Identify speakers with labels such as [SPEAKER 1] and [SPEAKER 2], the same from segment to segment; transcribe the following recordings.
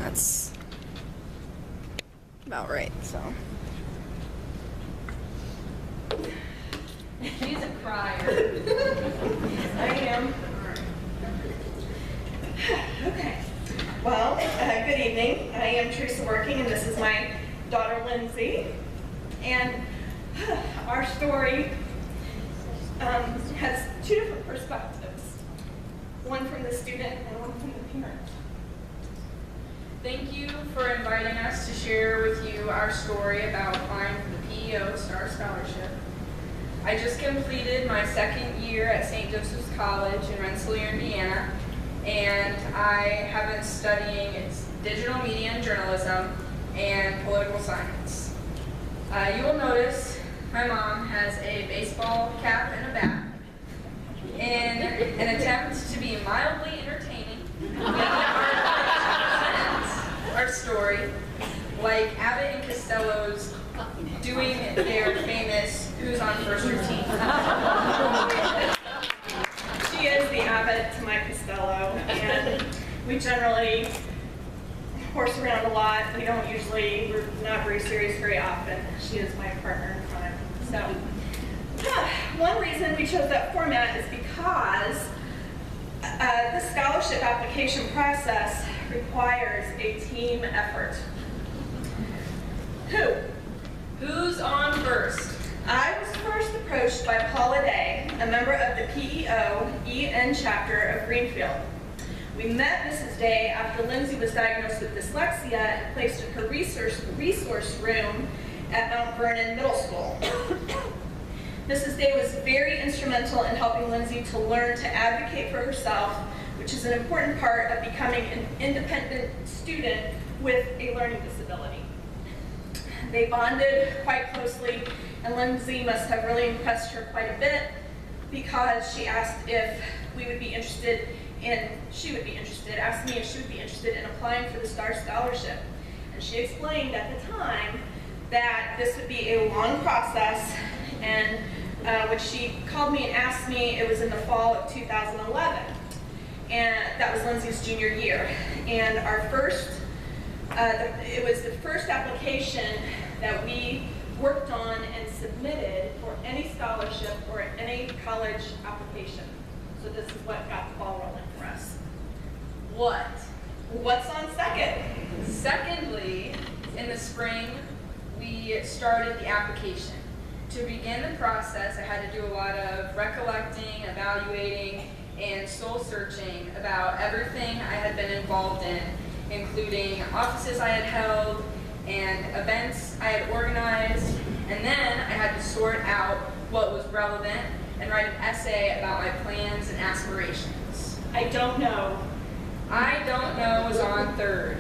[SPEAKER 1] that's about right, so.
[SPEAKER 2] She's a crier.
[SPEAKER 3] I am. Okay. Well, good evening. I am Teresa Working, and this is my daughter, Lindsay. And our story has two different perspectives, one from the student and one from the parent.
[SPEAKER 2] Thank you for inviting us to share with you our story about applying for the PEO Star Scholarship. I just completed my second year at St. Joseph's College in Rensselaer, Indiana, and I have been studying digital media and journalism and political science. You will notice my mom has a baseball cap and a bat. In an attempt to be mildly entertaining, our story, like Abbott and Costello's doing their famous Who's on First routine.
[SPEAKER 3] She is the Abbott to my Costello, and we generally horse around a lot. We're not very serious very often. She is my partner in crime. So, one reason we chose that format is because the scholarship application process requires a team effort.
[SPEAKER 2] Who's on first?
[SPEAKER 3] I was first approached by Paula Day, a member of the PEO EN chapter of Greenfield. We met Mrs. Day after Lindsay was diagnosed with dyslexia and placed in her resource room at Mount Vernon Middle School. Mrs. Day was very instrumental in helping Lindsay to learn to advocate for herself, which is an important part of becoming an independent student with a learning disability. They bonded quite closely, and Lindsay must have really impressed her quite a bit because she asked if we would be interested in, asked me if she would be interested in applying for the STAR Scholarship. And she explained at the time that this would be a long process, and when she called me and asked me, it was in the fall of 2011. And that was Lindsay's junior year. And it was the first application that we worked on and submitted for any scholarship or any college application. So this is what got the ball rolling for us. What's on second?
[SPEAKER 2] Secondly, in the spring, we started the application. To begin the process, I had to do a lot of recollecting, evaluating, and soul searching about everything I had been involved in, including offices I had held and events I had organized, and then I had to sort out what was relevant and write an essay about my plans and aspirations.
[SPEAKER 3] I don't know
[SPEAKER 2] was on third.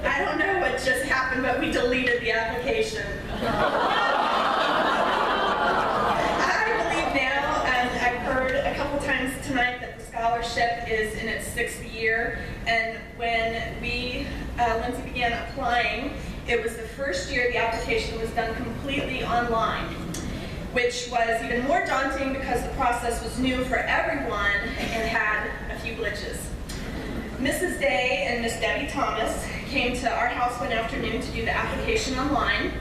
[SPEAKER 3] I don't know what just happened, but we deleted the application. I believe now, and I've heard a couple times tonight that the scholarship is in its 6th year, and when Lindsay began applying, it was the first year the application was done completely online, which was even more daunting because the process was new for everyone and had a few glitches. Mrs. Day and Miss Debbie Thomas came to our house one afternoon to do the application online,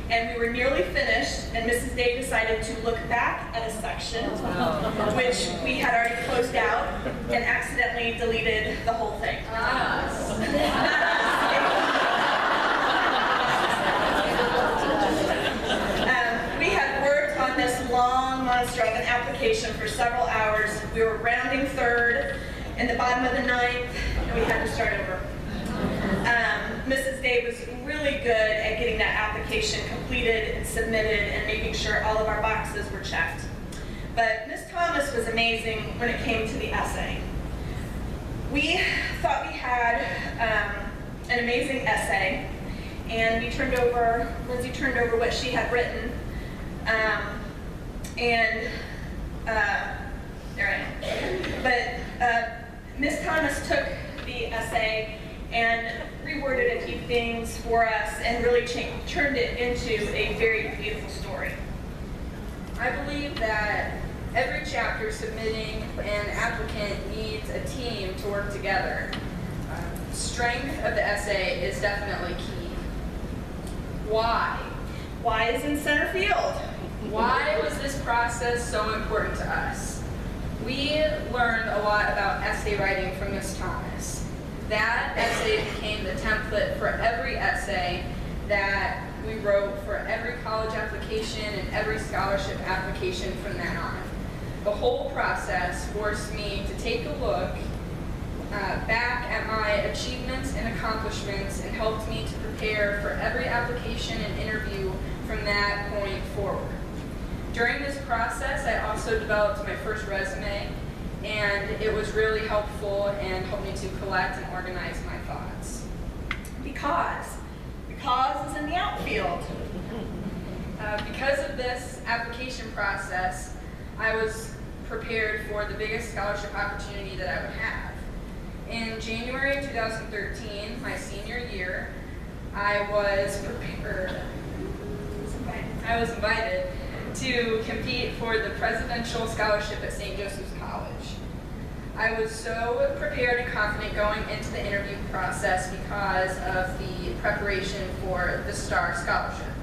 [SPEAKER 3] and we were nearly finished, and Mrs. Day decided to look back at a section, which we had already closed out, and accidentally deleted the whole thing. We had worked on this long monster of an application for several hours. We were rounding third in the bottom of the 9th, and we had to start over. Mrs. Day was really good at getting that application completed and submitted and making sure all of our boxes were checked. But Ms. Thomas was amazing when it came to the essay. We thought we had an amazing essay, and Lindsay turned over what she had written, there I am. But Ms. Thomas took the essay and reworded a few things for us and really turned it into a very beautiful story.
[SPEAKER 2] I believe that Every chapter submitting an applicant needs a team to work together. Strength of the essay is definitely key. Why?
[SPEAKER 3] Why is in center field?
[SPEAKER 2] Why was this process so important to us? We learned a lot about essay writing from Ms. Thomas. That essay became the template for every essay that we wrote for every college application and every scholarship application from then on. The whole process forced me to take a look back at my achievements and accomplishments and helped me to prepare for every application and interview from that point forward. During this process, I also developed my first resume, and it was really helpful and helped me to collect and organize my thoughts.
[SPEAKER 3] Because is in the outfield.
[SPEAKER 2] Because of this application process, I was prepared for the biggest scholarship opportunity that I would have. In January 2013, my senior year, I was invited to compete for the presidential scholarship at St. Joseph's College. I was so prepared and confident going into the interview process because of the preparation for the STAR Scholarship.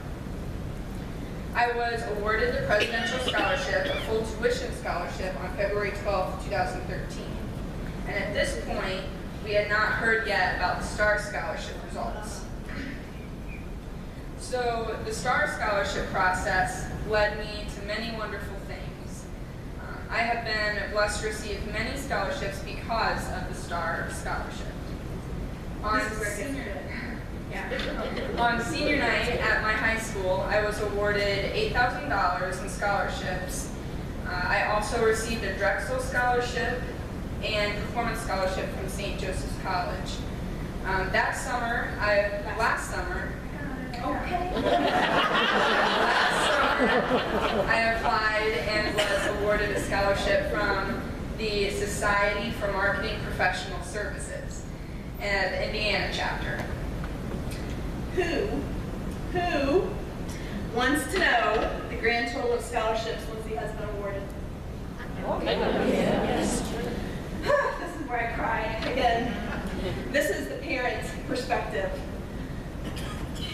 [SPEAKER 2] I was awarded the Presidential Scholarship, a full tuition scholarship, on February 12, 2013. And at this point, we had not heard yet about the STAR Scholarship results. So the STAR Scholarship process led me to many wonderful things. I have been blessed to receive many scholarships because of the STAR Scholarship. On senior night at my high school, I was awarded $8,000 in scholarships. I also received a Drexel Scholarship and Performance Scholarship from St. Joseph's College. Last summer, I applied and was awarded a scholarship from the Society for Marketing Professional Services, the Indiana chapter.
[SPEAKER 3] Who wants to know the grand total of scholarships Lindsay has been awarded? Yes. This is where I cry again. This is the parent's perspective.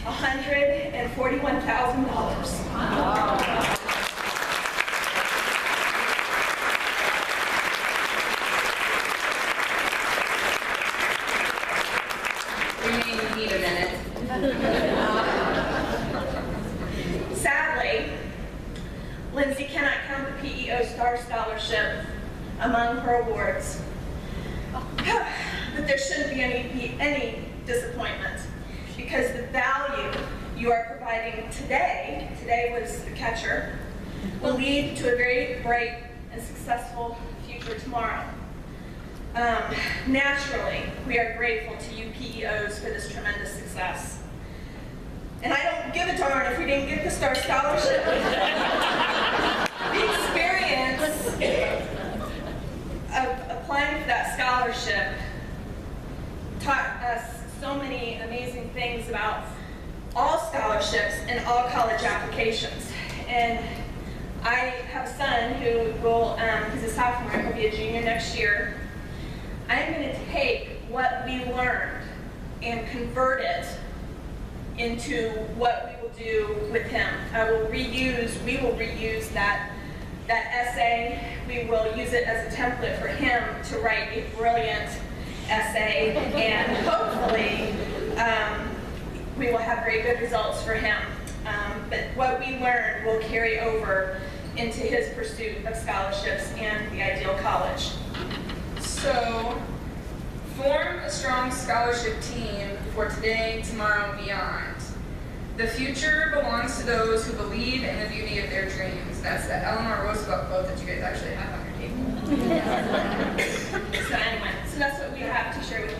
[SPEAKER 3] $141,000. Wow.
[SPEAKER 2] We may need a minute.
[SPEAKER 3] Sadly, Lindsay cannot count the PEO STAR Scholarship among her awards. But there shouldn't be any disappointment, because the value you are providing today was the catcher, will lead to a very bright and successful future tomorrow. Naturally, we are grateful to you PEOs for this tremendous success. And I don't give a darn if we didn't get the STAR Scholarship. The experience of applying for that scholarship taught us so many amazing things about all scholarships and all college applications. And I have a son who will, he's a sophomore, he'll be a junior next year. I'm going to take what we learned and convert it into what we will do with him. We will reuse that essay. We will use it as a template for him to write a brilliant essay, and hopefully we will have very good results for him. But what we learned will carry over into his pursuit of scholarships and the ideal college.
[SPEAKER 2] So, form a strong scholarship team for today, tomorrow, and beyond. The future belongs to those who believe in the beauty of their dreams. That's the Eleanor Roosevelt quote that you guys actually have on your table.
[SPEAKER 3] So anyway, so that's what we have to share with you.